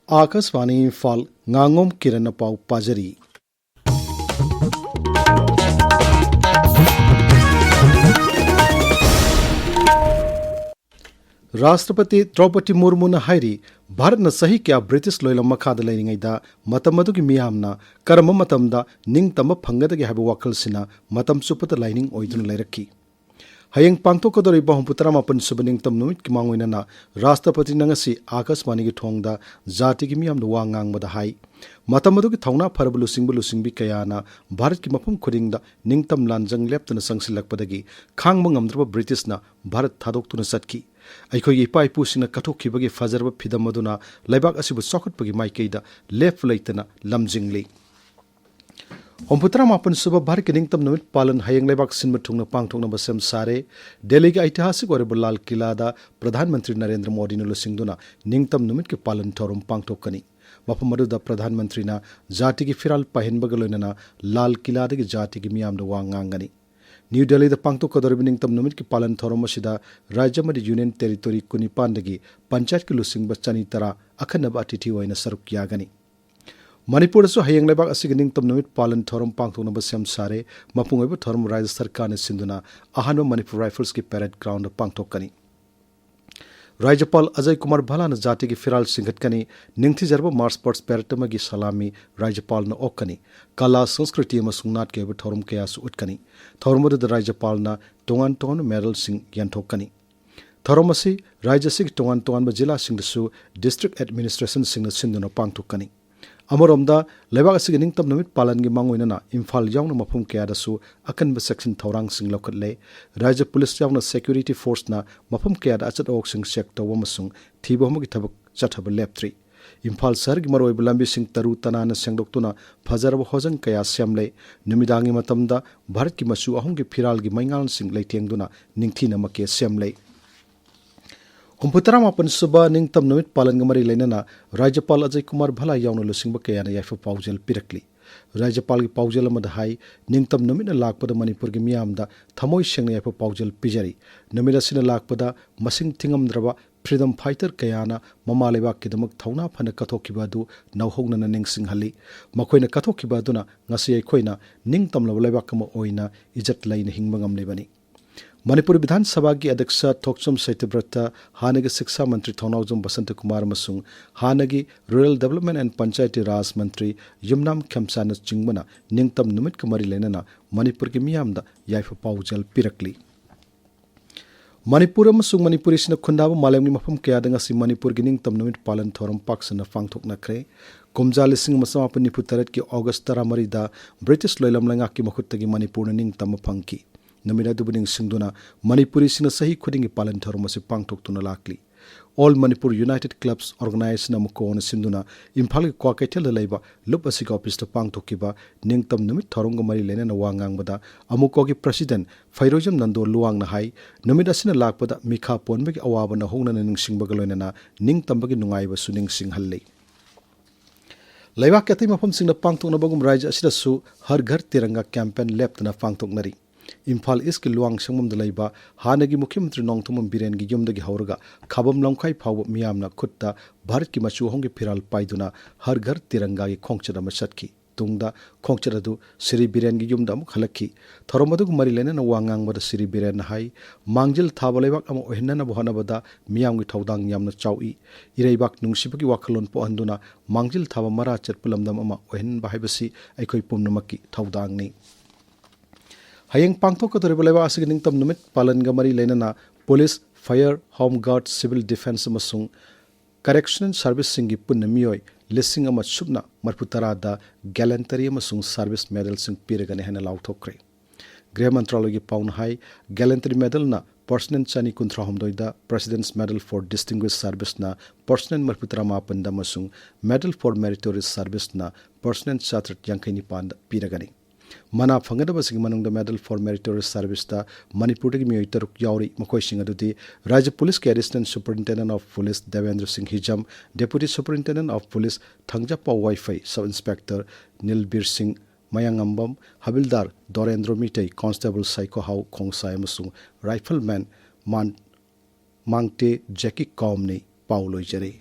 Akashvani Imphal Ngangom Kiran पाउ पाजरी राष्ट्रपति द्रौपदी मुर्मू हाइरी भारत न सही क्या ब्रिटिश लोयलम मखाद लेरिङैदा मतम अदुगी मियामना करम मतमदा निंगतम फंगदगे हाबो वाखलसिना मतम सुपत लाइनिंग ओइदुन लेरक्की हयेंग पांगथोकदोरिबा 39 सुब निंगतम नुमित कि मांगोइनना राष्ट्रपति नंगसी आकाशवाणी की ठोंगदा जाति की मियामदा वा ngangbada हाई मतम अदुगी थौना फरब लुसिंगबी कयाना भारत की मफम खुदिंगदा निंगतम लांजंग लेप्तन संगसिलकपदगी खांगबा ngamद्रबा ब्रिटिशना भारत थादोक्तुना सटकी अखोई इपा इपुसिना कथोखिबगी फजरब फिदम अदुना लैबाक असिबु चौखटपगी माइकेदा लेफ लैतना लमजिंगली 39 सुब भारत के निंगतम नुमित पालन हयेंग लेबाक सिनम थुंगना पांगथोंगना सेम सारे दिल्ली के ऐतिहासिक और लाल किला प्रधानमंत्री नरेंद्र मोदी लुसिंगदुना निंगतम नुमित के पालन थौरम पांगथोकनी मफम मदुदा प्रधानमंत्री जाति की फिराल पहनबगा लोइनना लाल किला जाति की मियामदा वा nganggani न्यू दिल्ली पांगथोकदोरिबा निंगतम नुमित की पालन थौरम असिदा राज्य मदि यूनियन टेरिटोरी 19 पंचायत की लुसिंगबा 210 अखनबा अतिथि ओइना सरुक यागनी मणिपुर हयेंग लेबाक असिगे निंगतम नुमित पालन थौरम पांगथोकनबा सेम सारे मपुंगैबा थौरम राज्य सरकार ने सिंधुना अहानबा मणिपुर राइफल्स की पैरेड ग्राउंड पांगथोकनी राज्यपाल अजय कुमार भला जाति की फिराल सिंगटकनी निंगथिजरबा मार्च पास्ट पैरेड की सलामी राज्यपाल ओकनी कला संस्कृति नाट के थौरम कयासु उठकनी थौरम राज्यपाल तोंगान तोंगान मेडल सिंह यंथोकनी थौरम असी राज्य से तोंगान तोंगान जिला सिंगदसु डिस्ट्रिक्ट एडमिनिस्ट्रेशन सिंह सिंधुना पांगथोकनी अमरोमदा लेबाक असिगे निंगतम नुमित पालन की मांगोइनना इम्फाल यावना मफम कयादसु अकनब सेक्शन थौरांग सिंह लौखटले राज्य पुलिस यावना सिक्योरिटी फोर्स ना मफम कयादा अचत ओक सिंह चेक तौवा मसुंग थीबा हमगी थबक चथब लेप्त्री इम्फाल शहर की मरोइब लंबी सिंह तरु तनाना सेंगदोक्तुना फजरब होजंग कया सेमले नुमिदांगी मतमदा भारत की मसु अहुम की फिराल की मैंगाल सिंह लेथेंगदुना निंगथीना मके सेमले 39 सुब निंगतम नुमित पालन मरी लेना राज्यपाल अजय कुमार भला यावना लुसिंगबा कयाना याइफा पाउजल पिरकली राज्यपाल की पाउजल हाई निंगतम नुमित लाकपद मणिपुर की मियामदा थमोई सेंगना याइफा पाउजल पिजरी नुमित असिना लाकपदा मसिंग थिंगमद्रबा फ्रीडम फाइटर कयाना ममा लेबाक किदमक थौना फन कथोखिबा अदु नौहोगना निंगसिंगहली मखोइना कथोखिबा अदुना ngasi अखोइना निंगतम लेबाक अमा ओइना इज्जत लैना हिंगबा ngamlebani मणिपुर विधानसभा की अध्यक्ष थोक्सम सैत्यव्रत हानगी शिक्षा मंत्री Thounaojam Basant Kumar मसुंग हानगी rural development and पंचायती राज मंत्री युमनाम खेमसाना चिंगबना निंगतम नुमित कमरी लेना मणिपुर की मियामदा याइफा पाउजल पिरकली मणिपुर मणिपुरी खुंदाब मालेमनी मफम कयादा ngasi मणिपुर की निंगतम नुमित पालन थौरम पाक्सना पांगथोकनाख्रे कुमजा 1993 की अगस्त 13 ब्रिटिश लोयलम लंगा की मखुत्तगी मणिपुर निंगतम फंकी नमिना दुबनिंग सिंधुना मणिपुरी सिंह सही खुदिंग पालन थौरम से पांगथोकतुना लाकली all Manipur united clubs organisation अमुकोन सिंधुना इम्फाल की क्वाकैथल लेबा लुप असिका ऑफिस पांगथोकिबा निंगतम नुमित थौरंग मरी लेना वांगांगबदा अमुको की प्रेसिडेंट फैरोजम नंदो लुवांगना हाई नुमित असिना लाकपदा मिखा पोनबगी अवाबना होंगना निंगसिंगबगा लोइनना निंगतमबगी नुंगाइबा सुनिंगसिंगहल्ले लेबाक अतै मफम सिंगना पांगथोकनबगुम राज्य असिदसु हर घर तिरंगा कैंपेन लेप्तना पांगथोकनरी इम्फाल ईस्ट की लुआंग संगमद लेबा हानगी मुख्यमंत्री नोंगथुमम बिरेन की युमदगी हौरगा खाबम लंखाई फाव मियामना खुत्ता भारत की मचु होंगे फिराल पाइदुना हर घर तिरंगा की खोंगचद अमा चटकी तुंगदा खोंगचद अदु श्री बिरेन की युमदा अमुक हलक्की थौरमदुग मरी लेना वांगांगबदा श्री बिरेन हाई मांगजिल थाबा लेबाक अमा ओहिनना बहनबदा मियाम की थौदांग यामना चाउई इरेबाक नुंगसिबगी वाखलोन पोहंदुना मांगजिल थाबा मरा चटपुलमदम अमा ओहिन बाहाइबसी अखोई पुमनमकी थौदांगनी हयेंग पांगथोकदोरिबा लेबा असिगे निंगतम नुमित पालनगा मरी लेना police fire home guard civil defence अमसुंग करेक्शनल सर्विस सिंगी पुन्ना मियोय लिसिंग अमा सुबना मरपुतरादा गैलेंटरी अमसुंग सर्विस मेडल सिंग पिरगने हेना लाउथोक्रे गृह मंत्रालय की पाउन हाई गैलेंटरी मेडल ना पर्सनल चानी कुंथ्रा हमदोइदा President's medal for distinguish service ना पर्सनल मरपुतरा मापंदा अमसुंग मेडल फॉर मेरिटोरियस सर्विस ना पर्सनल चात्रट यांखैनि पांद पिरगने मना फंगदबसिंग मनुंगदा मेडल फॉर मेरिटोरियस सर्विस दा मणिपुर की मियोय तरुक यावरी मखोइसिंग अदुदी राज्य पुलिस के additional superintendent of police Devendra Singh Hijam deputy superintendent of police Thangjapa Vaiphei sub inspector Nilbir Singh Mayanglambam havildar Dorendra Meitei constable Seikho Hao Khongsai अमसुंग राइफलमैन मांगटे जैकी कौमनी पाउ लोइजरे।